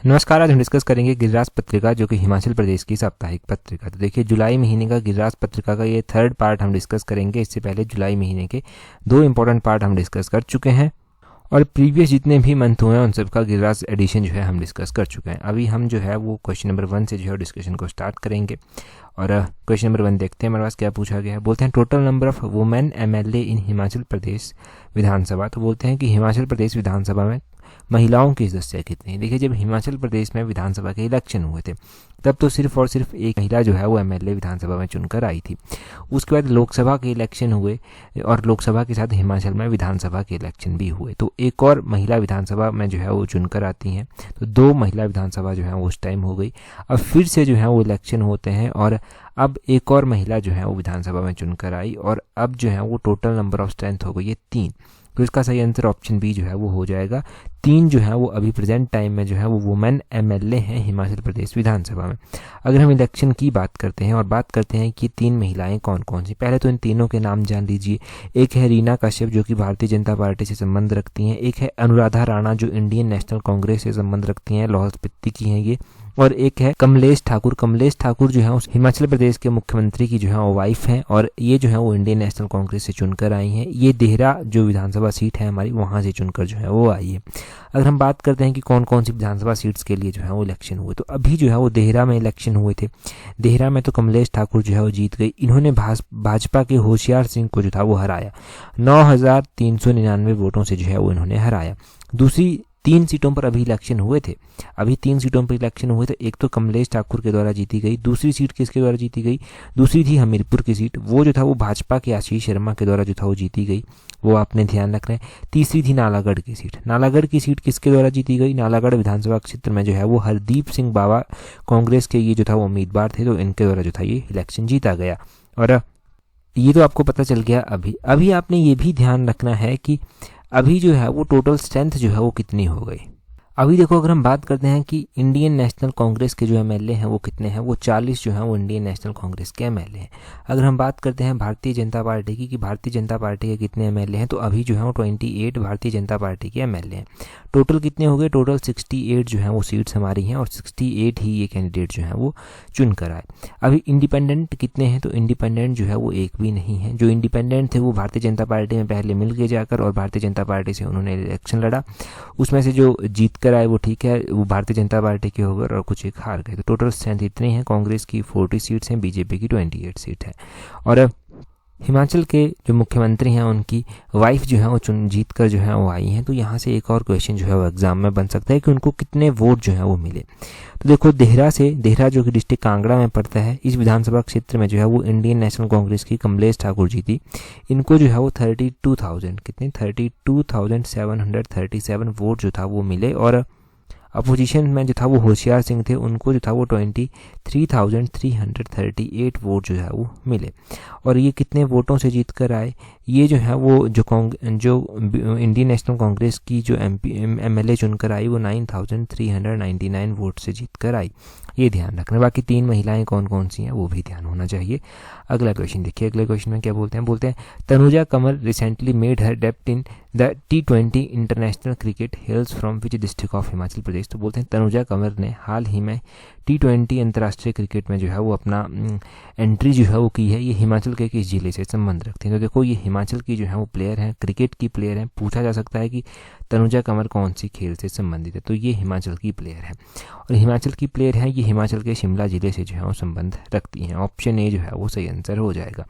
नमस्कार। आज हम डिस्कस करेंगे गिरिराज पत्रिका जो कि हिमाचल प्रदेश की साप्ताहिक पत्रिका। तो देखिए, जुलाई महीने का गिरिराज पत्रिका का ये थर्ड पार्ट हम डिस्कस करेंगे। इससे पहले जुलाई महीने के 2 इंपॉर्टेंट पार्ट हम डिस्कस कर चुके हैं और प्रीवियस जितने भी मंथ हुए हैं उन सब का गिरिराज एडिशन जो है हम डिस्कस कर चुके हैं। अभी हम जो है वो क्वेश्चन नंबर 1 से जो है डिस्कशन को स्टार्ट करेंगे और क्वेश्चन नंबर 1 देखते हैं हमारे पास क्या पूछा गया है। बोलते हैं total number of women MLA in Himachal Pradesh Vidhan Sabha. तो बोलते हैं कि हिमाचल प्रदेश विधानसभा में महिलाओं की सदस्य कितनी। देखिए, जब हिमाचल प्रदेश में विधानसभा के इलेक्शन हुए थे तब तो सिर्फ और सिर्फ एक महिला जो है वो एमएलए विधानसभा में चुनकर आई थी। उसके बाद लोकसभा के इलेक्शन हुए और लोकसभा के साथ हिमाचल में विधानसभा के इलेक्शन भी हुए, तो एक और महिला विधानसभा में जो है वो चुनकर आती हैं। तो 2 महिला विधानसभा जो है वो उस टाइम हो गई। अब फिर से जो है वो इलेक्शन होते हैं और अब एक और महिला जो है वो विधानसभा में चुनकर आई और अब जो है वो टोटल नंबर ऑफ स्ट्रेंथ हो गई है 3। तो इसका सही आंसर ऑप्शन बी जो है वो हो जाएगा। 3 जो है वो अभी प्रेजेंट टाइम में जो है वो वुमेन एमएलए हैं हिमाचल प्रदेश विधानसभा में। अगर हम इलेक्शन की बात करते हैं और बात करते हैं कि 3 महिलाएं कौन कौन सी, पहले तो इन तीनों के नाम जान लीजिए। एक है रीना कश्यप जो कि भारतीय जनता पार्टी से संबंध रखती हैं, एक है अनुराधा राणा जो इंडियन नेशनल कांग्रेस से संबंध रखती हैं, लाहौल स्पीति की हैं ये, और एक है कमलेश ठाकुर। कमलेश ठाकुर जो है उस हिमाचल प्रदेश के मुख्यमंत्री की जो है वो वाइफ हैं और ये जो है वो इंडियन नेशनल कांग्रेस से चुनकर आई हैं। ये देहरा जो विधानसभा सीट है हमारी, वहाँ से चुनकर जो है वो आई है। अगर हम बात करते हैं कि कौन कौन सी विधानसभा सीट्स के लिए जो है वो इलेक्शन हुए, तो अभी जो है वो देहरा में इलेक्शन हुए थे। देहरा में तो कमलेश ठाकुर जो है वो जीत गई। इन्होंने भाजपा के होशियार सिंह को जो था वो हराया, 9,399 वोटों से जो है वो इन्होंने हराया। दूसरी 3 सीटों पर अभी इलेक्शन हुए थे। अभी 3 सीटों पर इलेक्शन हुए थे। एक तो कमलेश ठाकुर के द्वारा जीती गई, दूसरी सीट किसके द्वारा जीती गई, दूसरी थी हमीरपुर की सीट, वो जो था वो भाजपा के आशीष शर्मा के द्वारा जो था वो जीती गई, वो आपने ध्यान रखना है। तीसरी थी नालागढ़ की सीट। नालागढ़ की सीट किसके द्वारा जीती गई, नालागढ़ विधानसभा क्षेत्र में जो है वो हरदीप सिंह बाबा कांग्रेस के ये जो था वो उम्मीदवार थे, तो इनके द्वारा जो था ये इलेक्शन जीता गया। और ये तो आपको पता चल गया। अभी आपने ये भी ध्यान रखना है कि अभी जो है वो टोटल स्ट्रेंथ जो है वो कितनी हो गई। अभी देखो, अगर हम बात करते हैं कि इंडियन नेशनल कांग्रेस के जो एमएलए हैं वो कितने हैं, वो 40 जो हैं वो इंडियन नेशनल कांग्रेस के एमएलए हैं। अगर हम बात करते हैं भारतीय जनता पार्टी की कि भारतीय जनता पार्टी के कितने एमएलए हैं, तो अभी जो है वो 28 भारतीय जनता पार्टी के एमएलए हैं। टोटल कितने हो गए, टोटल 68 जो है वो सीट्स हमारी हैं और 68 ही ये कैंडिडेट जो हैं वो चुन कर आए। अभी इंडिपेंडेंट कितने हैं, तो इंडिपेंडेंट जो है वो एक भी नहीं है। जो इंडिपेंडेंट थे वो भारतीय जनता पार्टी में पहले मिल के जाकर और भारतीय जनता पार्टी से उन्होंने इलेक्शन लड़ा, उसमें से जो जीत कर आए वो ठीक है, वो भारतीय जनता पार्टी के हो गए और कुछ एक हार गए। तो टोटल स्ट्रेंथ इतनी है, कांग्रेस की 40 सीट्स हैं, बीजेपी की 28 सीट है। और हिमाचल के जो मुख्यमंत्री हैं उनकी वाइफ जो है वो जीत कर जो है वो आई हैं। तो यहाँ से एक और क्वेश्चन जो है वो एग्जाम में बन सकता है कि उनको कितने वोट जो है वो मिले। तो देखो, देहरा जो कि डिस्ट्रिक्ट कांगड़ा में पड़ता है, इस विधानसभा क्षेत्र में जो है वो इंडियन नेशनल कांग्रेस की कमलेश ठाकुर जीती। इनको जो है वो 32,737 वोट जो था वो मिले और अपोजिशन में जो था वो होशियार सिंह थे, उनको जो था वो 23,338 वोट जो है वो मिले। और ये कितने वोटों से जीत कर आए, ये जो है वो जो इंडियन नेशनल कांग्रेस की जो एमएलए चुनकर आई वो 9,399 वोट से जीत कर आई। ये ध्यान रखना। बाकी 3 महिलाएं कौन कौन सी हैं वो भी ध्यान होना चाहिए। अगला क्वेश्चन देखिए, अगले क्वेश्चन में क्या बोलते हैं Tanuja Kamar recently made her debut in the T20 international cricket hails from which district of Himachal Pradesh. तो बोलते हैं तनुजा कमर ने हाल ही में T20 अंतर्राष्ट्रीय क्रिकेट में जो है वो अपना एंट्री जो है वो की है। ये हिमाचल के किस जिले से संबंध रखते हैं। तो देखो, ये हिमाचल की जो है वो प्लेयर हैं, क्रिकेट की प्लेयर हैं। पूछा जा सकता है कि तनुजा कमर कौन सी खेल से संबंधित है, तो ये हिमाचल की प्लेयर है और हिमाचल की प्लेयर है ये हिमाचल के शिमला जिले से जो है वो संबंध रखती हैं। ऑप्शन ए जो है वो सही आंसर हो जाएगा।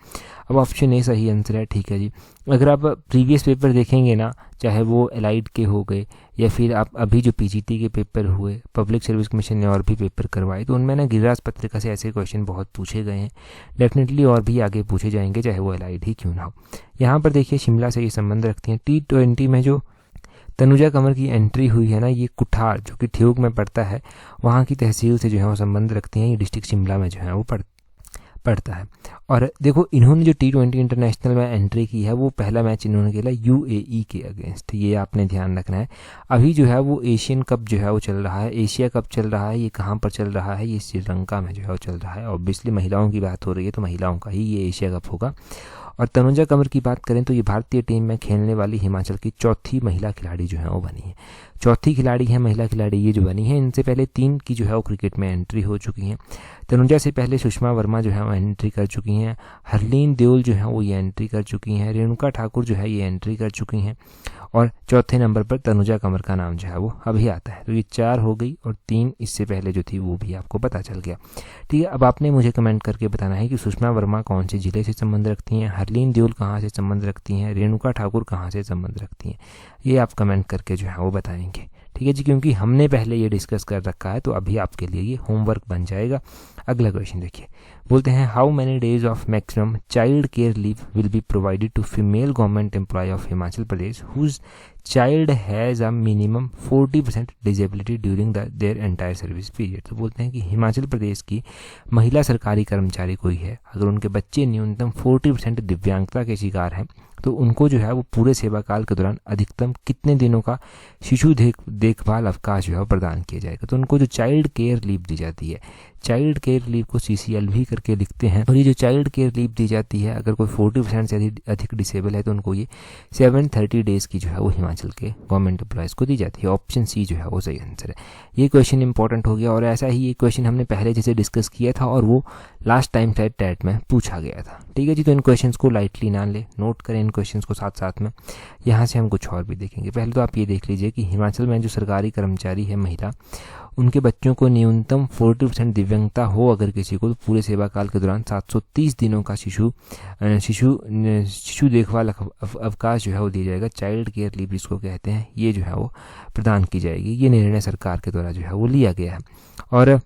अब ऑप्शन ए सही आंसर है, ठीक है जी। अगर आप प्रीवियस पेपर देखेंगे ना, चाहे वो एलाइड के हो गए या फिर आप अभी जो पीजीटी के पेपर हुए, पब्लिक सर्विस कमीशन ने और भी पेपर करवाए, तो उनमें ना गिरिराज पत्रिका से ऐसे क्वेश्चन बहुत पूछे गए हैं। डेफिनेटली और भी आगे पूछे जाएंगे, चाहे वो एलाइड ही क्यों ना हो। यहाँ पर देखिए, शिमला से ये संबंध रखती हैं। T20 में जो तनुजा कमर की एंट्री हुई है ना, ये कुठार जो कि ठियोग में पड़ता है, वहाँ की तहसील से जो है वो संबंध रखती हैं। ये डिस्ट्रिक्ट शिमला में जो है वो पड़ता है। और देखो, इन्होंने जो T20 इंटरनेशनल में एंट्री की है वो पहला मैच इन्होंने खेला UAE के अगेंस्ट, ये आपने ध्यान रखना है। अभी जो है वो एशियन कप जो है वो चल रहा है, एशिया कप चल रहा है। ये कहाँ पर चल रहा है, ये श्रीलंका में जो है वो चल रहा है। ऑब्वियसली महिलाओं की बात हो रही है तो महिलाओं का ही ये एशिया कप होगा। और तनुजा कंवर की बात करें तो ये भारतीय टीम में खेलने वाली हिमाचल की चौथी महिला खिलाड़ी जो है वो बनी है। चौथी खिलाड़ी है महिला खिलाड़ी ये जो बनी है। इनसे पहले 3 की जो है वो क्रिकेट में एंट्री हो चुकी हैं। तनुजा से पहले सुषमा वर्मा जो है वो एंट्री कर चुकी हैं। हरलीन देओल जो है वो ये एंट्री कर चुकी हैं। रेणुका ठाकुर जो है ये एंट्री कर चुकी हैं और चौथे नंबर पर तनुजा कंवर का नाम जो है वो अभी आता है। तो ये 4 हो गई और 3 इससे पहले जो थी वो भी आपको पता चल गया। ठीक है, अब आपने मुझे कमेंट करके बताना है कि सुषमा वर्मा कौन से जिले से संबंध रखती हैं, हरलीन देओल कहाँ से संबंध रखती हैं, रेणुका ठाकुर कहाँ से संबंध रखती हैं। ये आप कमेंट करके जो है वो बताएंगे। ठीक है जी, क्योंकि हमने पहले ये डिस्कस कर रखा है तो अभी आपके लिए ये होमवर्क बन जाएगा। अगला क्वेश्चन देखिए, बोलते हैं how many days of maximum child care leave will be provided to female government employee of Himachal Pradesh whose child has a minimum 40% disability during their entire service period. तो बोलते हैं कि हिमाचल प्रदेश की महिला सरकारी कर्मचारी कोई है, अगर उनके बच्चे न्यूनतम 40% दिव्यांगता के शिकार हैं तो उनको जो है वो पूरे सेवा काल के दौरान अधिकतम कितने दिनों का शिशु देखभाल अवकाश जो है प्रदान किया जाएगा। तो उनको जो चाइल्ड केयर लीव दी जाती है, चाइल्ड केयर लीव को CCL भी करके लिखते हैं। और ये जो चाइल्ड केयर लीव दी जाती है, अगर कोई 40% से अधिक डिसेबल है तो उनको ये 730 डेज़ की जो है वो हिमाचल के गवर्नमेंट एम्प्लॉयज़ को दी जाती है। ऑप्शन सी जो है वो सही आंसर है। ये क्वेश्चन इंपॉर्टेंट हो गया और ऐसा ही ये क्वेश्चन हमने पहले जैसे डिस्कस किया था और वो लास्ट टाइम शायद टेट में पूछा गया था। ठीक है जी, तो इन क्वेश्चंस को लाइटली ना ले, नोट करें इन क्वेश्चंस को साथ साथ में। यहाँ से हम कुछ और भी देखेंगे। पहले तो आप ये देख लीजिए कि हिमाचल में जो सरकारी कर्मचारी है महिला, उनके बच्चों को न्यूनतम 40% दिव्यांगता हो अगर किसी को, तो पूरे सेवा काल के दौरान 730 दिनों का शिशु देखभाल अवकाश जो है वो दिया जाएगा। चाइल्ड केयर लीव जिसको कहते हैं, ये जो है वो प्रदान की जाएगी। ये निर्णय सरकार के द्वारा जो है वो लिया गया है। और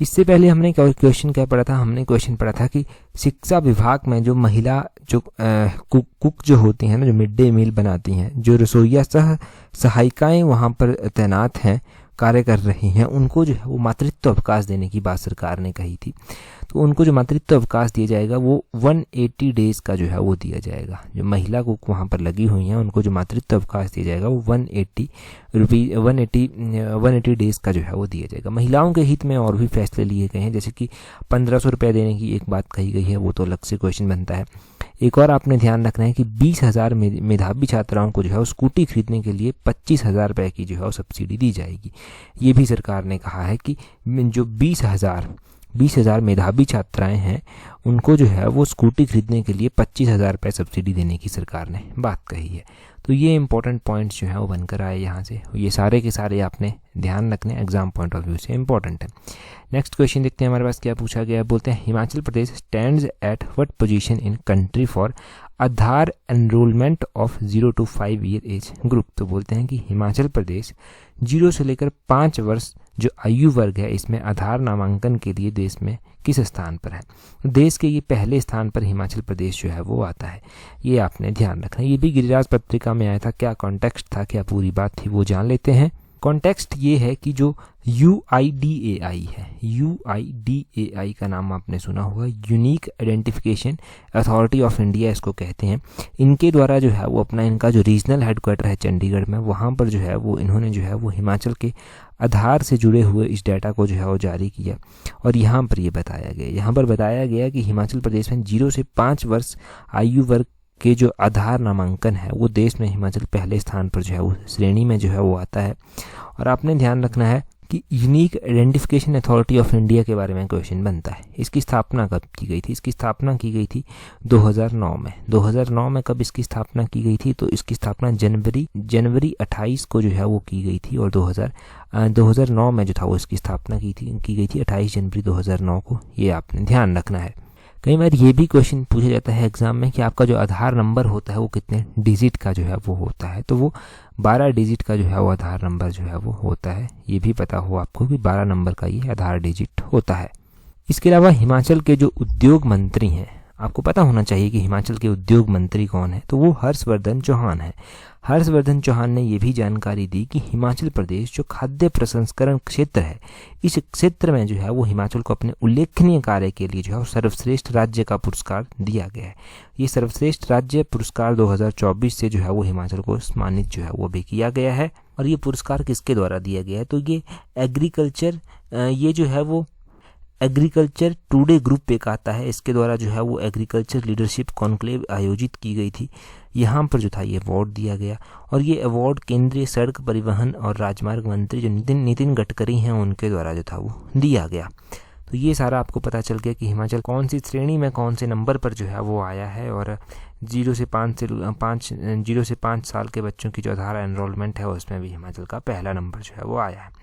इससे पहले हमने क्वेश्चन क्या पढ़ा था, हमने क्वेश्चन पढ़ा था कि शिक्षा विभाग में जो महिला जो कुक जो होती हैं ना, जो मिड डे मील बनाती हैं, जो रसोइया सहायिकाएं वहाँ पर तैनात हैं, कार्य कर रही हैं, उनको जो है वो मातृत्व अवकाश देने की बात सरकार ने कही थी। तो उनको जो मातृत्व अवकाश दिया जाएगा वो 180 डेज़ का जो है वो दिया जाएगा। जो महिला कुक वहाँ पर लगी हुई हैं उनको जो मातृत्व अवकाश दिया जाएगा वो 180 डेज़ का जो है वो दिया जाएगा। महिलाओं के हित में और भी फैसले लिए गए हैं, जैसे कि 1500 रुपये देने की एक बात कही गई है, वो तो अलग से क्वेश्चन बनता है। एक और आपने ध्यान रखना है कि 20,000 मेधावी छात्राओं को जो है वो स्कूटी खरीदने के लिए 25,000 रुपये की जो है वो सब्सिडी दी जाएगी। ये भी सरकार ने कहा है कि जो 20,000 मेधावी छात्राएं हैं उनको जो है वो स्कूटी खरीदने के लिए 25,000 रुपये सब्सिडी देने की सरकार ने बात कही है। तो ये इंपॉर्टेंट पॉइंट्स जो हैं वो बनकर आए यहाँ से। ये सारे के सारे आपने ध्यान रखने, एग्जाम पॉइंट ऑफ व्यू से इंपॉर्टेंट है। नेक्स्ट क्वेश्चन देखते हैं हमारे पास क्या पूछा गया। बोलते हैं Himachal Pradesh stands at what position in country for Aadhaar enrolment of 0 to 5 year age group. तो बोलते हैं कि हिमाचल प्रदेश 0 से लेकर 5 वर्ष जो आयु वर्ग है इसमें आधार नामांकन के लिए देश में किस स्थान पर है। देश के ये पहले स्थान पर हिमाचल प्रदेश जो है वो आता है। ये आपने ध्यान रखना। ये भी गिरिराज पत्रिका में आया था। क्या कॉन्टेक्स्ट था, क्या पूरी बात थी, वो जान लेते हैं। कॉन्टेक्स्ट ये है कि जो UIDAI है, UIDAI का नाम आपने सुना होगा, unique identification authority of India इसको कहते हैं। इनके द्वारा जो है वो अपना इनका जो रीजनल हेडक्वार्टर है चंडीगढ़ में, वहाँ पर जो है वो इन्होंने जो है वो हिमाचल के आधार से जुड़े हुए इस डाटा को जो है वो जारी किया। और यहाँ पर ये बताया गया कि हिमाचल प्रदेश में 0 से 5 वर्ष आयु वर्ग के जो आधार नामांकन है वो देश में हिमाचल पहले स्थान पर जो है वो श्रेणी में जो है वो आता है। और आपने ध्यान रखना है कि unique identification authority of India के बारे में क्वेश्चन बनता है। इसकी स्थापना कब की गई थी? इसकी स्थापना की गई थी 2009 में। 2009 में कब इसकी स्थापना की गई थी? तो इसकी स्थापना जनवरी 28 को जो है वो की गई थी। और 2009 में जो था वो इसकी स्थापना की गई थी 28 जनवरी 2009 को। ये आपने ध्यान रखना है। कई बार ये भी क्वेश्चन पूछा जाता है एग्जाम में कि आपका जो आधार नंबर होता है वो कितने डिजिट का जो है वो होता है। तो वो 12 डिजिट का जो है वो आधार नंबर जो है वो होता है। ये भी पता हो आपको कि 12 नंबर का ये आधार डिजिट होता है। इसके अलावा हिमाचल के जो उद्योग मंत्री हैं, आपको पता होना चाहिए कि हिमाचल के उद्योग मंत्री कौन है। तो वो हर्षवर्धन चौहान है। हर्षवर्धन चौहान ने ये भी जानकारी दी कि हिमाचल प्रदेश जो खाद्य प्रसंस्करण क्षेत्र है, इस क्षेत्र में जो है वो हिमाचल को अपने उल्लेखनीय कार्य के लिए जो है सर्वश्रेष्ठ राज्य का पुरस्कार दिया गया है। ये सर्वश्रेष्ठ राज्य पुरस्कार 2024 से जो है वो हिमाचल को सम्मानित जो है वो भी किया गया है। और ये पुरस्कार किसके द्वारा दिया गया है? तो ये एग्रीकल्चर, ये जो है वो एग्रीकल्चर टुडे ग्रुप एक आता है, इसके द्वारा जो है वो एग्रीकल्चर लीडरशिप कॉन्क्लेव आयोजित की गई थी। यहाँ पर जो था ये अवार्ड दिया गया और ये अवार्ड केंद्रीय सड़क परिवहन और राजमार्ग मंत्री जो नितिन गडकरी हैं उनके द्वारा जो था वो दिया गया। तो ये सारा आपको पता चल गया कि हिमाचल कौन सी श्रेणी में कौन से नंबर पर जो है वो आया है। और 0 से 5 साल के बच्चों की जो आधार एनरोलमेंट है उसमें भी हिमाचल का पहला नंबर जो है वो आया है।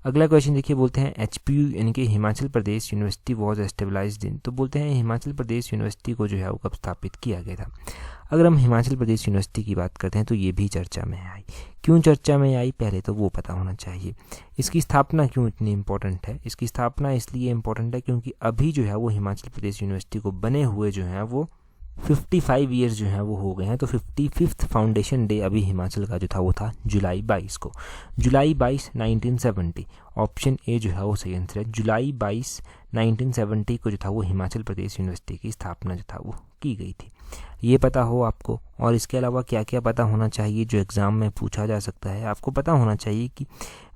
अगला क्वेश्चन देखिए, बोलते हैं HPU यानी कि हिमाचल प्रदेश यूनिवर्सिटी वॉज एस्टेब्लाइज्ड इन। तो बोलते हैं हिमाचल प्रदेश यूनिवर्सिटी को जो है वो कब स्थापित किया गया था। अगर हम हिमाचल प्रदेश यूनिवर्सिटी की बात करते हैं तो ये भी चर्चा में आई। क्यों चर्चा में आई पहले तो वो पता होना चाहिए। इसकी स्थापना क्यों इतनी इम्पोर्टेंट है? इसकी स्थापना इसलिए इम्पोर्टेंट है क्योंकि अभी जो है वो हिमाचल प्रदेश यूनिवर्सिटी को बने हुए जो है वो 55 ईयर्स जो है वो हो गए हैं। तो 55th फाउंडेशन डे अभी हिमाचल का जो था वो था जुलाई 22 को, जुलाई 22 1970। ऑप्शन ए जो है वो सही आंसर है। जुलाई 22 1970 को जो था वो हिमाचल प्रदेश यूनिवर्सिटी की स्थापना जो था वो की गई थी। ये पता हो आपको। और इसके अलावा क्या क्या पता होना चाहिए जो एग्ज़ाम में पूछा जा सकता है? आपको पता होना चाहिए कि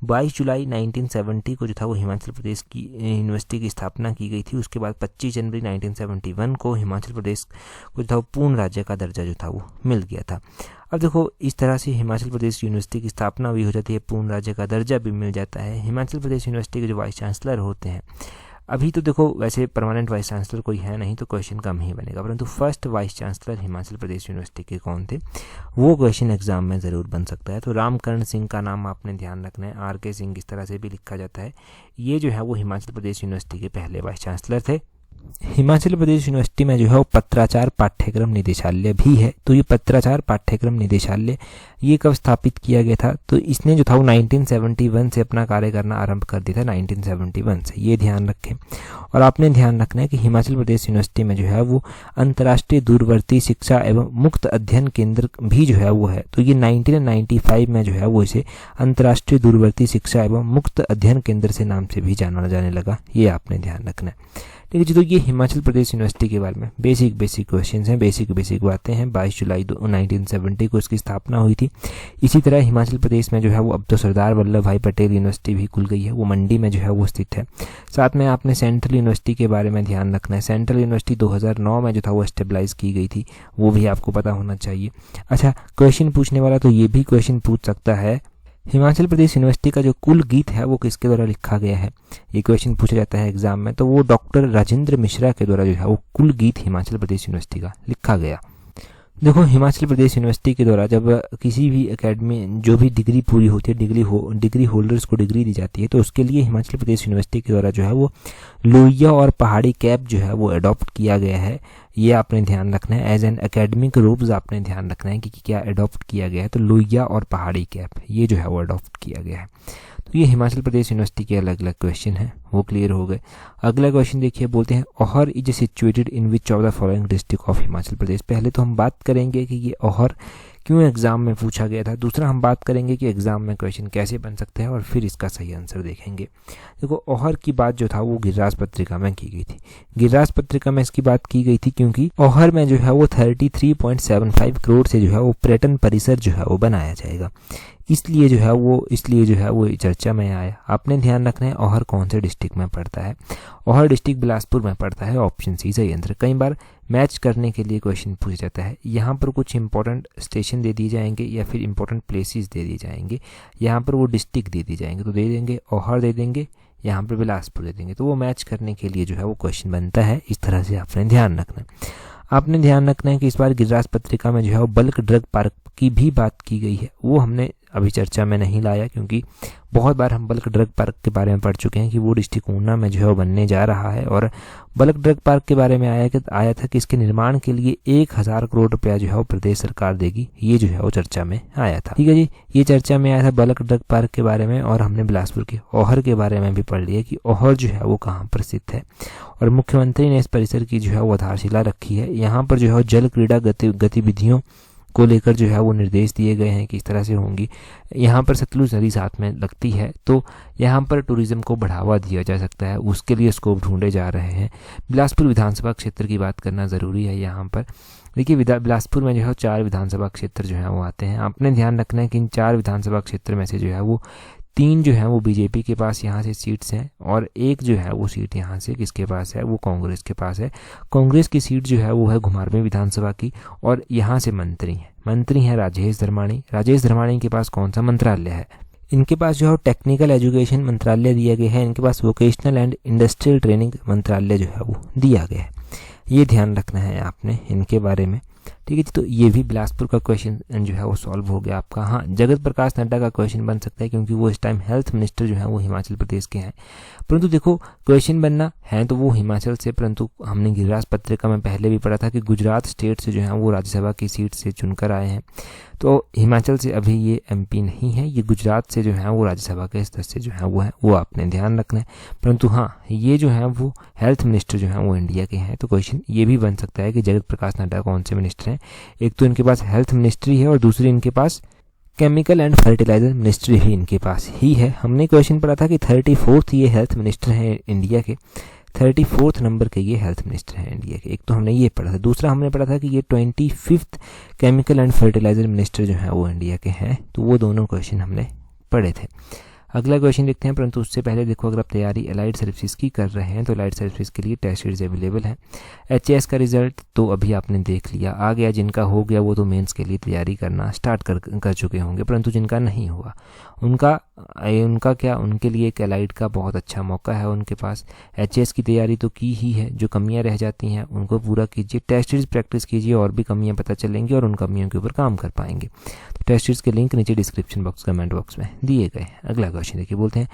22 जुलाई 1970 को जो था वो हिमाचल प्रदेश की यूनिवर्सिटी की स्थापना की गई थी। उसके बाद 25 जनवरी 1971 को हिमाचल प्रदेश को जो था वो पूर्ण राज्य का दर्जा जो था वो मिल गया था। अब देखो, इस तरह से हिमाचल प्रदेश यूनिवर्सिटी की स्थापना भी हो जाती है, पूर्ण राज्य का दर्जा भी मिल जाता है। हिमाचल प्रदेश यूनिवर्सिटी के जो वाइस चांसलर होते हैं, अभी तो देखो वैसे परमानेंट वाइस चांसलर कोई है नहीं तो क्वेश्चन कम ही बनेगा, परंतु first vice chancellor Himachal Pradesh university के कौन थे वो क्वेश्चन एग्जाम में ज़रूर बन सकता है। तो रामकरण सिंह का नाम आपने ध्यान रखना है। RK सिंह इस तरह से भी लिखा जाता है। ये जो है वो हिमाचल प्रदेश यूनिवर्सिटी के पहले वाइस चांसलर थे। हिमाचल प्रदेश यूनिवर्सिटी में जो है वो पत्राचार पाठ्यक्रम निदेशालय भी है। तो ये पत्राचार पाठ्यक्रम निदेशालय ये कब स्थापित किया गया था? तो इसने जो था वो 1971 से अपना कार्य करना आरंभ कर दिया था, 1971 से। ये ध्यान रखें। और आपने ध्यान रखना है कि हिमाचल प्रदेश यूनिवर्सिटी में जो है वो अंतर्राष्ट्रीय दूरवर्ती शिक्षा एवं मुक्त अध्ययन केंद्र भी जो है वो है। तो ये 1995 में जो है वो इसे अंतर्राष्ट्रीय दूरवर्ती शिक्षा एवं मुक्त अध्ययन केंद्र से नाम से भी जाना जाने लगा। ये आपने ध्यान रखना है। ठीक है जी। तो ये हिमाचल प्रदेश यूनिवर्सिटी के बारे में बेसिक क्वेश्चंस हैं, बेसिक बातें हैं। 22 जुलाई 1970 को इसकी स्थापना हुई थी। इसी तरह हिमाचल प्रदेश में जो है वो अब तो सरदार वल्लभ भाई पटेल यूनिवर्सिटी भी खुल गई है, वो मंडी में जो है वो स्थित है। साथ में आपने सेंट्रल यूनिवर्सिटी के बारे में ध्यान रखना है। सेंट्रल यूनिवर्सिटी 2009 में जो था वो एस्टेब्लाइज की गई थी, वो भी आपको पता होना चाहिए। अच्छा, क्वेश्चन पूछने वाला तो ये भी क्वेश्चन पूछ सकता है, हिमाचल प्रदेश यूनिवर्सिटी का जो कुल गीत है वो किसके द्वारा लिखा गया है? ये क्वेश्चन पूछा जाता है एग्जाम में। तो वो डॉक्टर राजेंद्र मिश्रा के द्वारा जो है वो कुल गीत हिमाचल प्रदेश यूनिवर्सिटी का लिखा गया। देखो, हिमाचल प्रदेश यूनिवर्सिटी के द्वारा जब किसी भी एकेडमी जो भी डिग्री पूरी होती है, डिग्री होल्डर्स को डिग्री दी जाती है, तो उसके लिए हिमाचल प्रदेश यूनिवर्सिटी के द्वारा जो है वो लोहिया और पहाड़ी कैप जो है वो अडॉप्ट किया गया है। ये आपने ध्यान रखना है। एज एन एकेडमिक रूल्स आपने ध्यान रखना है कि क्या अडॉप्ट किया गया है। तो लोहिया और पहाड़ी कैप ये जो है वो अडॉप्ट किया गया है। तो ये हिमाचल प्रदेश यूनिवर्सिटी के अलग अलग क्वेश्चन हैं, वो क्लियर हो गए। अगला क्वेश्चन देखिए, बोलते हैं Ohar is situated in which of the following district of Himachal Pradesh. पहले तो हम बात करेंगे कि ये ओहर क्यों एग्जाम में पूछा गया था। दूसरा हम बात करेंगे कि एग्जाम में क्वेश्चन कैसे बन सकते हैं और फिर इसका सही आंसर देखेंगे। देखो, ओहर की बात जो था वो गिरिराज पत्रिका में की गई थी। गिरिराज पत्रिका में इसकी बात की गई थी क्योंकि ओहर में जो है वो 33.75 करोड़ से जो है वो पर्यटन परिसर जो है वो बनाया जाएगा। इसलिए जो है वो चर्चा में आया। आपने ध्यान रखना है ओहर कौन से डिस्ट्रिक्ट में पड़ता है। ओहर डिस्ट्रिक्ट बिलासपुर में पड़ता है। ऑप्शन सी सही आंसर। कई बार मैच करने के लिए क्वेश्चन पूछा जाता है। यहाँ पर कुछ इंपॉर्टेंट स्टेशन दे दिए जाएंगे या फिर इंपॉर्टेंट प्लेसेस दे दिए जाएंगे। यहाँ पर वो डिस्ट्रिक्ट दे दिए जाएंगे, तो दे देंगे ओहर दे देंगे, यहाँ पर बिलासपुर दे देंगे। तो वो मैच करने के लिए जो है वो क्वेश्चन बनता है। इस तरह से आपने ध्यान रखना है। आपने ध्यान रखना है कि इस बार गिरिराज पत्रिका में जो है वो बल्क ड्रग पार्क की भी बात की गई है। वो हमने अभी चर्चा में नहीं लाया क्योंकि बहुत बार हम बल्क ड्रग पार्क के बारे में पढ़ चुके हैं कि वो डिस्ट्रिक्ट ऊना में जो है वो बनने जा रहा है। और बल्क ड्रग पार्क के बारे में आया था कि इसके निर्माण के लिए 1000 करोड़ रुपया जो है वो प्रदेश सरकार देगी। ये जो है वो चर्चा में आया था। ठीक है जी, ये चर्चा में आया था बल्क ड्रग पार्क के बारे में। और हमने बिलासपुर के ओहर के बारे में भी पढ़ लिया कि ओहर जो है वो कहाँ पर स्थित है। और मुख्यमंत्री ने इस परिसर की जो है वो आधारशिला रखी है। यहाँ पर जो है जल क्रीड़ा गतिविधियों को लेकर जो है वो निर्देश दिए गए हैं कि इस तरह से होंगी। यहाँ पर सतलुज नदी साथ में लगती है, तो यहाँ पर टूरिज्म को बढ़ावा दिया जा सकता है, उसके लिए स्कोप ढूंढे जा रहे हैं। बिलासपुर विधानसभा क्षेत्र की बात करना ज़रूरी है। यहाँ पर देखिए, बिलासपुर में जो है 4 विधानसभा क्षेत्र जो है वो आते हैं। आपने ध्यान रखना है कि इन 4 विधानसभा क्षेत्र में से जो है वो 3 जो है वो बीजेपी के पास यहाँ से सीट्स हैं और 1 जो है वो सीट यहाँ से किसके पास है, वो कांग्रेस के पास है। कांग्रेस की सीट जो है वो है घुमारवीं विधानसभा की और यहाँ से मंत्री हैं राजेश धर्माणी। राजेश धर्माणी के पास कौन सा मंत्रालय है, इनके पास जो है टेक्निकल एजुकेशन मंत्रालय दिया गया है, इनके पास वोकेशनल एंड इंडस्ट्रियल ट्रेनिंग मंत्रालय जो है वो दिया गया है। ये ध्यान रखना है आपने इनके बारे में, ठीक है जी। तो ये भी बिलासपुर का क्वेश्चन जो है वो सॉल्व हो गया आपका। हाँ, जगत प्रकाश नड्डा का क्वेश्चन बन सकता है क्योंकि वो इस टाइम हेल्थ मिनिस्टर जो है वो हिमाचल प्रदेश के हैं। परंतु देखो क्वेश्चन बनना है तो वो हिमाचल से, परंतु हमने गिरिराज पत्रिका में पहले भी पढ़ा था कि गुजरात स्टेट से जो है वो राज्यसभा की सीट से चुनकर आए हैं। तो हिमाचल से अभी ये एमपी नहीं है, ये गुजरात से जो है वो राज्यसभा के स्तर से जो है वो आपने ध्यान रखना है। परंतु हाँ, ये जो है वो हेल्थ मिनिस्टर जो है वो इंडिया के हैं। तो क्वेश्चन ये भी बन सकता है कि जगत प्रकाश नड्डा कौन से मिनिस्टर हैं। एक तो इनके पास हेल्थ मिनिस्ट्री है और दूसरी इनके पास केमिकल एंड फर्टिलाइजर मिनिस्ट्री भी इनके पास ही है। हमने क्वेश्चन पढ़ा था कि 34th ये हेल्थ मिनिस्टर हैं इंडिया के, 34th नंबर के ये हेल्थ मिनिस्टर हैं इंडिया के। एक तो हमने ये पढ़ा था, दूसरा हमने पढ़ा था कि ये 25th chemical and fertiliser minister जो है वो इंडिया के हैं। तो वो दोनों क्वेश्चन हमने पढ़े थे। अगला क्वेश्चन देखते हैं, परंतु उससे पहले देखो अगर आप तैयारी एलाइड सर्विसेज की कर रहे हैं तो एलाइड सर्विसेज के लिए टेस्ट सीरीज अवेलेबल है। एचएएस का रिजल्ट तो अभी आपने देख लिया, आ गया। जिनका हो गया वो तो मेंस के लिए तैयारी करना स्टार्ट कर चुके होंगे, परंतु जिनका नहीं हुआ उनका क्या, उनके लिए एक एलाइड का बहुत अच्छा मौका है उनके पास। एचएएस की तैयारी तो की ही है, जो कमियां रह जाती हैं उनको पूरा कीजिए, टेस्ट सीरीज प्रैक्टिस कीजिए और भी कमियां पता चलेंगी और उन कमियों के ऊपर काम कर पाएंगे। तो टेस्ट सीरीज के लिंक नीचे डिस्क्रिप्शन बॉक्स कमेंट बॉक्स में दिए गए। अगला क्वेश्चन देखिए, बोलते हैं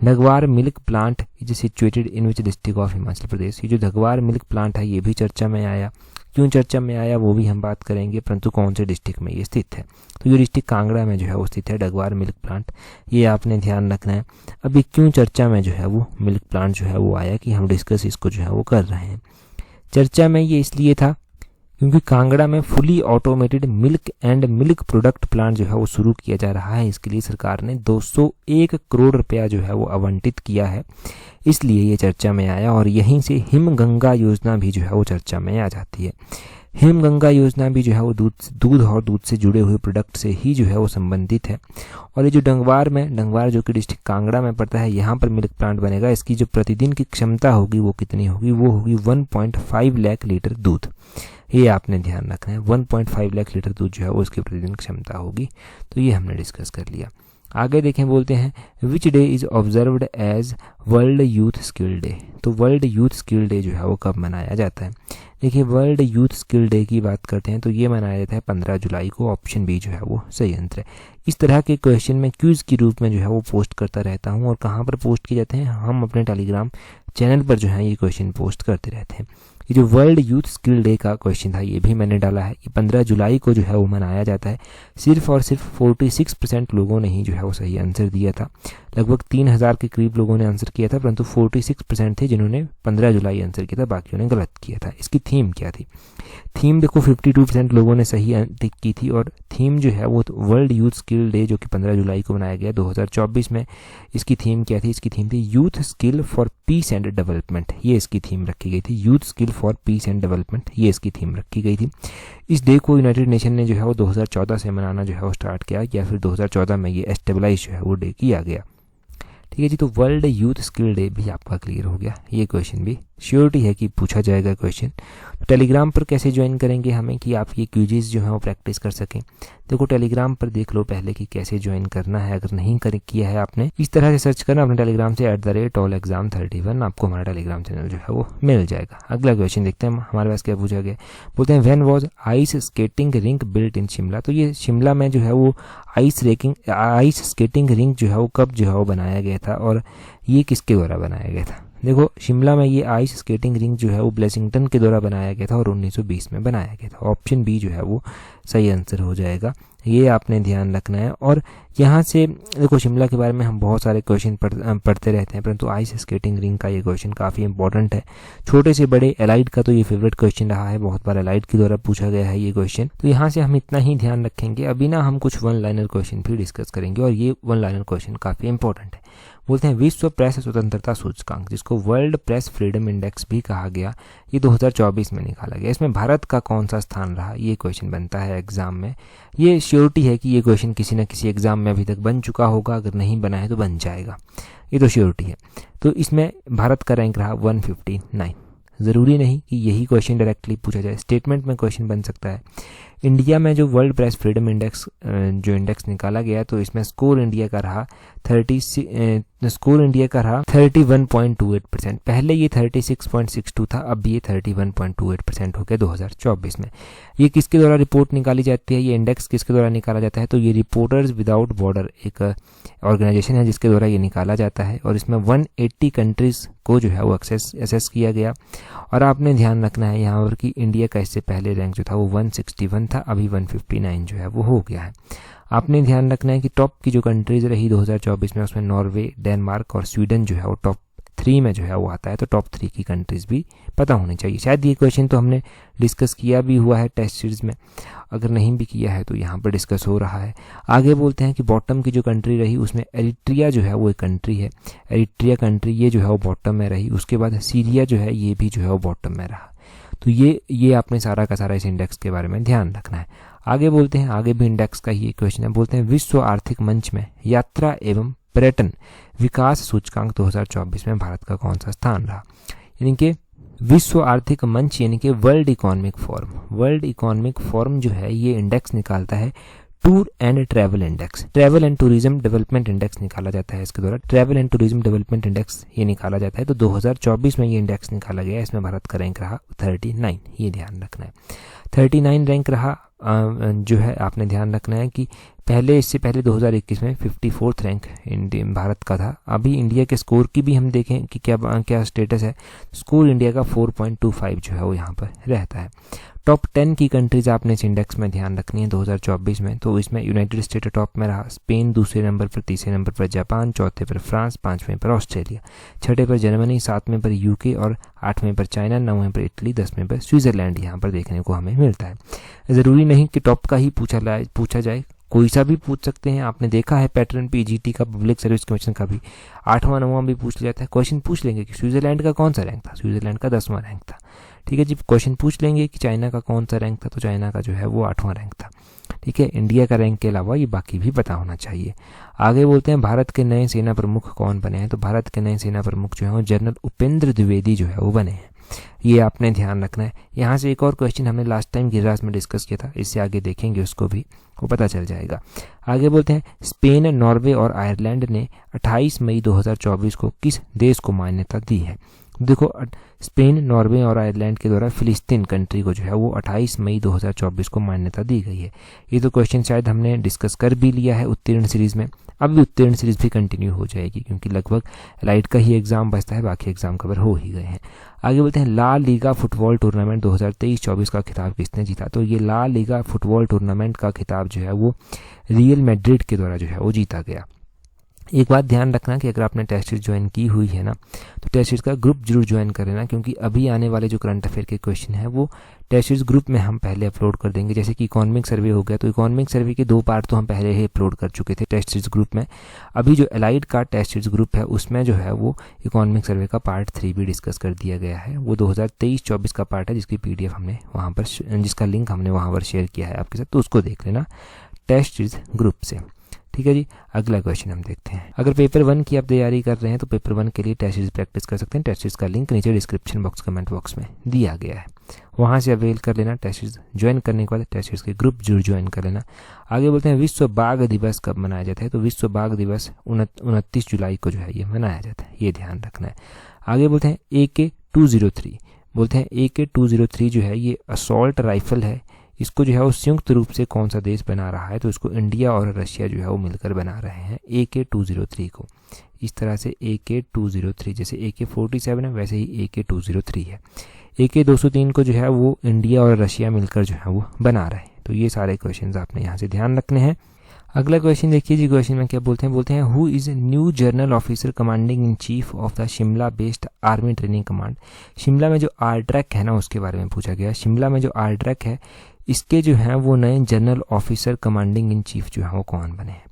Dhagwar milk plant is situated in which district of Himachal Pradesh. ये जो ढगवार मिल्क प्लांट है ये भी चर्चा में आया, क्यों चर्चा में आया वो भी हम बात करेंगे, परंतु कौन से डिस्ट्रिक्ट में ये स्थित है। तो ये डिस्ट्रिक्ट कांगड़ा में जो है वो स्थित है ढगवार मिल्क प्लांट, ये आपने ध्यान रखना है। अभी क्यों चर्चा में जो है वो मिल्क प्लांट जो है वो आया कि हम डिस्कस इसको जो है वो कर रहे हैं। चर्चा में ये इसलिए था क्योंकि कांगड़ा में fully automated milk and milk product plant जो है वो शुरू किया जा रहा है। इसके लिए सरकार ने 201 करोड़ रुपया जो है वो आवंटित किया है, इसलिए ये चर्चा में आया। और यहीं से हिमगंगा योजना भी जो है वो चर्चा में आ जाती है। हिमगंगा योजना भी जो है वो दूध और दूध से जुड़े हुए प्रोडक्ट से ही जो है वो संबंधित है। और ये जो डंगवार जो कि डिस्ट्रिक्ट कांगड़ा में पड़ता है, यहाँ पर मिल्क प्लांट बनेगा। इसकी जो प्रतिदिन की क्षमता होगी वो कितनी होगी, वो होगी 1.5 लाख लीटर दूध। ये आपने ध्यान रखना है, 1.5 लाख लीटर दूध जो है वो उसकी प्रतिदिन क्षमता होगी। तो ये हमने डिस्कस कर लिया। आगे देखें, बोलते हैं which day is observed as world youth skill day. तो वर्ल्ड यूथ स्किल डे जो है वो कब मनाया जाता है। देखिए वर्ल्ड यूथ स्किल डे की बात करते हैं तो ये मनाया जाता है 15 जुलाई को। ऑप्शन बी जो है वो सही आंसर है। इस तरह के क्वेश्चन में क्यूज के रूप में जो है वो पोस्ट करता रहता हूँ। और कहाँ पर पोस्ट किए जाते हैं, हम अपने टेलीग्राम चैनल पर जो है ये क्वेश्चन पोस्ट करते रहते हैं। ये जो वर्ल्ड यूथ स्किल डे का क्वेश्चन था ये भी मैंने डाला है। ये 15 जुलाई को जो है वो मनाया जाता है। सिर्फ और सिर्फ 46% लोगों ने ही जो है वो सही आंसर दिया था। लगभग 3000 के करीब लोगों ने आंसर किया था, परंतु 46% थे जिन्होंने 15 जुलाई आंसर किया था, बाकियों ने गलत किया था। इसकी थीम क्या थी, थीम देखो 52% लोगों ने सही टिक की थी। और थीम जो है वो वर्ल्ड यूथ स्किल डे जो कि 15 जुलाई को मनाया गया 2024 में। इसकी थीम क्या थी, इसकी थीम थी youth skill for piece and development. ये इसकी थीम रखी गई थी, youth skill for piece and development, ये इसकी थीम रखी गई थी। इस डे को यूनाइटेड नेशन ने जो है वो 2014 से मनाना जो है वो स्टार्ट किया, या फिर 2014 में ये एस्टेबलाइज जो है वो डे किया गया। ठीक है जी। तो वर्ल्ड यूथ स्किल डे भी आपका क्लियर हो गया। ये क्वेश्चन भी श्योरिटी है कि पूछा जाएगा क्वेश्चन। तो टेलीग्राम पर कैसे ज्वाइन करेंगे हमें कि आप ये क्यूजेस जो है वो प्रैक्टिस कर सकें। देखो टेलीग्राम पर देख लो पहले कि कैसे ज्वाइन करना है। अगर नहीं किया है आपने, इस तरह से सर्च करना अपने टेलीग्राम से @allexam31, आपको हमारा टेलीग्राम चैनल जो है वो मिल जाएगा। अगला क्वेश्चन देखते हैं हमारे पास क्या पूछा गया। बोलते हैं when was ice skating rink built in Shimla. तो ये शिमला में जो है वो आइस स्केटिंग रिंक जो है वो कब जो है वो बनाया गया था और ये किसके द्वारा बनाया गया था। देखो शिमला में ये आइस स्केटिंग रिंग जो है वो ब्लेसिंगटन के द्वारा बनाया गया था और 1920 में बनाया गया था। ऑप्शन बी जो है वो सही आंसर हो जाएगा। ये आपने ध्यान रखना है। और यहाँ से देखो शिमला के बारे में हम बहुत सारे क्वेश्चन पढ़ते रहते हैं, परंतु आइस स्केटिंग रिंग का ये क्वेश्चन काफ़ी इंपॉर्टेंट है। छोटे से बड़े एलाइड का तो ये फेवरेट क्वेश्चन रहा है, बहुत बार एलाइड के द्वारा पूछा गया है ये क्वेश्चन। तो यहाँ से हम इतना ही ध्यान रखेंगे। अभी ना हम कुछ 1 लाइनर क्वेश्चन भी डिस्कस करेंगे और ये 1 लाइनर क्वेश्चन काफ़ी इंपॉर्टेंट है। बोलते हैं विश्व प्रेस स्वतंत्रता सूचकांक, जिसको वर्ल्ड प्रेस फ्रीडम इंडेक्स भी कहा गया, ये 2024 में निकाला गया। इसमें भारत का कौन सा स्थान रहा, ये क्वेश्चन बनता है एग्जाम में। ये श्योरिटी है कि ये क्वेश्चन किसी न किसी एग्जाम में अभी तक बन चुका होगा, अगर नहीं बना है तो बन जाएगा, ये तो श्योरिटी है। तो इसमें भारत का रैंक रहा 159। ज़रूरी नहीं कि यही क्वेश्चन डायरेक्टली पूछा जाए, स्टेटमेंट में क्वेश्चन बन सकता है। इंडिया में जो वर्ल्ड प्रेस फ्रीडम इंडेक्स जो इंडेक्स निकाला गया, तो इसमें स्कोर इंडिया का रहा 31.28%। पहले ये 36.62 था, अब ये 31.28% हो गया 2024 में। ये किसके द्वारा रिपोर्ट निकाली जाती है, ये इंडेक्स किसके द्वारा निकाला जाता है, तो ये रिपोर्टर्स विदाउट बॉर्डर एक ऑर्गेनाइजेशन है जिसके द्वारा ये निकाला जाता है। और इसमें 180 कंट्रीज़ को जो है वो असेस किया गया। और आपने ध्यान रखना है यहाँ पर कि इंडिया का इससे पहले रैंक जो था वो 161 था, अभी 159 जो है वो हो गया है। आपने ध्यान रखना है कि टॉप की जो कंट्रीज़ रही 2024 में, उसमें नॉर्वे, डेनमार्क और स्वीडन जो है वो टॉप 3 में जो है वो आता है। तो टॉप 3 की कंट्रीज़ भी पता होनी चाहिए। शायद ये क्वेश्चन तो हमने डिस्कस किया भी हुआ है टेस्ट सीरीज़ में, अगर नहीं भी किया है तो यहाँ पर डिस्कस हो रहा है। आगे बोलते हैं कि बॉटम की जो कंट्री रही उसमें एरिट्रिया जो है वो एक कंट्री है, एरिट्रिया कंट्री ये जो है वो बॉटम में रही। उसके बाद सीरिया जो है ये भी जो है वो बॉटम में रहा। तो ये आपने सारा का सारा इस इंडेक्स के बारे में ध्यान रखना है। आगे बोलते हैं, आगे भी इंडेक्स का ही क्वेश्चन है। बोलते हैं विश्व आर्थिक मंच में यात्रा एवं पर्यटन विकास सूचकांक 2024 में भारत का कौन सा स्थान रहा। यानी कि विश्व आर्थिक मंच यानी कि वर्ल्ड इकोनॉमिक फोरम जो है ये इंडेक्स निकालता है, tour and travel index, travel and tourism development index निकाला जाता है। इसके द्वारा travel and tourism development index ये निकाला जाता है। तो 2024 में ये इंडेक्स निकाला गया, इसमें भारत का रैंक रहा 39, ये ध्यान रखना है। 39 रैंक रहा। जो है आपने ध्यान रखना है कि इससे पहले 2021 में 54th रैंक भारत का था। अभी इंडिया के स्कोर की भी हम देखें कि क्या स्टेटस है। स्कोर इंडिया का 4.25 जो है वो यहाँ पर रहता है। टॉप 10 की कंट्रीज आपने इस इंडेक्स में ध्यान रखनी है 2024 में। तो इसमें यूनाइटेड स्टेट टॉप में रहा, स्पेन दूसरे नंबर पर, तीसरे नंबर पर जापान, चौथे पर फ्रांस, पांचवें पर ऑस्ट्रेलिया, छठे पर जर्मनी, सातवें पर यूके और आठवें पर चाइना, नौवें पर इटली, 10वें पर स्विट्जरलैंड यहाँ पर देखने को हमें मिलता है। ज़रूरी नहीं कि टॉप का ही पूछा जाए, कोई सा भी पूछ सकते हैं। आपने देखा है पैटर्न पीजीटी का, पब्लिक सर्विस कमीशन का भी 8वां 9वां भी पूछ लिया जाता है। क्वेश्चन पूछ लेंगे कि स्विट्जरलैंड का कौन सा रैंक था, स्विट्जरलैंड का 10वां रैंक था। ठीक है जी। क्वेश्चन पूछ लेंगे कि चाइना का कौन सा रैंक था, तो चाइना का जो है वो 8वां रैंक था। ठीक है। इंडिया का रैंक के अलावा ये बाकी भी पता होना चाहिए। आगे बोलते हैं भारत के नए सेना प्रमुख कौन बने हैं। तो भारत के नए सेना प्रमुख जो है वो जनरल उपेंद्र द्विवेदी जो है वो बने हैं, ये आपने ध्यान रखना है। यहाँ से एक और क्वेश्चन हमने लास्ट टाइम गिरिराज में डिस्कस किया था, इससे आगे देखेंगे उसको भी, वो पता चल जाएगा। आगे बोलते हैं स्पेन, नॉर्वे और आयरलैंड ने 28 मई 2024 को किस देश को मान्यता दी है। देखो स्पेन, नॉर्वे और आयरलैंड के द्वारा फिलिस्तीन कंट्री को जो है वो 28 मई 2024 को मान्यता दी गई है। ये तो क्वेश्चन शायद हमने डिस्कस कर भी लिया है उत्तीर्ण सीरीज में, अब भी उत्तीर्ण सीरीज भी कंटिन्यू हो जाएगी क्योंकि लगभग लाइट का ही एग्जाम बचता है, बाकी एग्जाम कवर हो ही गए हैं। आगे बोलते हैं ला लीगा फुटबॉल टूर्नामेंट 2023-24 का खिताब किसने जीता। तो ये ला लीगा फुटबॉल टूर्नामेंट का खिताब जो है वो रियल मैड्रिड के द्वारा जो है वो जीता गया। एक बात ध्यान रखना कि अगर आपने टेस्ट सीरीज ज्वाइन की हुई है ना, तो टेस्ट सीरीज का ग्रुप जरूर ज्वाइन कर लेना, क्योंकि अभी आने वाले जो करंट अफेयर के क्वेश्चन है वो टेस्ट सीरीज ग्रुप में हम पहले अपलोड कर देंगे। जैसे कि इकोनॉमिक सर्वे हो गया, तो इकोनॉमिक सर्वे के 2 पार्ट तो हम पहले ही अपलोड कर चुके थे टेस्ट सीरीज ग्रुप में। अभी जो एलाइड का टेस्ट सीरीज ग्रुप है उसमें जो है वो इकोनॉमिक सर्वे का पार्ट 3 भी डिस्कस कर दिया गया है। वो 2023-24 का पार्ट है, जिसकी PDF हमने वहाँ पर, जिसका लिंक हमने वहाँ पर शेयर किया है आपके साथ, तो उसको देख लेना टेस्ट सीरीज ग्रुप से। ठीक है जी। अगला क्वेश्चन हम देखते हैं। अगर पेपर 1 की आप तैयारी कर रहे हैं तो पेपर 1 के लिए टेस्ट सीरीज प्रैक्टिस कर सकते हैं। टेस्ट सीरीज का लिंक नीचे डिस्क्रिप्शन बॉक्स, कमेंट बॉक्स में दिया गया है, वहाँ से अवेल कर लेना। टेस्ट सीरीज ज्वाइन करने के बाद टेस्ट सीरीज के ग्रुप जरूर ज्वाइन कर लेना। आगे बोलते हैं विश्व बाघ दिवस कब मनाया जाता है। तो विश्व बाघ दिवस 29 जुलाई को जो है ये मनाया जाता है, ये ध्यान रखना है। आगे बोलते हैं AK-203, बोलते हैं AK-203 जो है ये असॉल्ट राइफल है, इसको जो है वो संयुक्त रूप से कौन सा देश बना रहा है। तो इसको इंडिया और रशिया जो है वो मिलकर बना रहे हैं AK-203 को। इस तरह से AK-203 जैसे AK-47 है वैसे ही AK-203 है। AK-203 को जो है वो इंडिया और रशिया मिलकर जो है वो बना रहे हैं। तो ये सारे क्वेश्चंस आपने यहाँ से ध्यान रखने हैं। अगला क्वेश्चन देखिए जी। क्वेश्चन में क्या बोलते हैं who is new general officer commanding in chief of the Shimla based army training command. Shimla में जो RTRAC है ना उसके बारे में पूछा गया। शिमला में जो RTRAC है इसके जो है वो नए general officer commanding in chief जो है वो कौन बने हैं।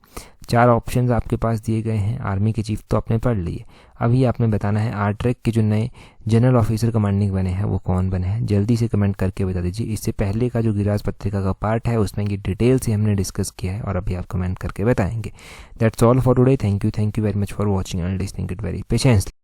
4 ऑप्शंस आपके पास दिए गए हैं। आर्मी के चीफ तो आपने पढ़ लिए, अभी आपने बताना है आरट्रैक के जो नए जनरल ऑफिसर कमांडिंग बने हैं वो कौन बने हैं, जल्दी से कमेंट करके बता दीजिए। इससे पहले का जो गिरिराज पत्रिका का पार्ट है उसमें ये डिटेल से हमने डिस्कस किया है और अभी आप कमेंट करके बताएंगे। That's all for today. Thank you very much for watching and listening it very patiently.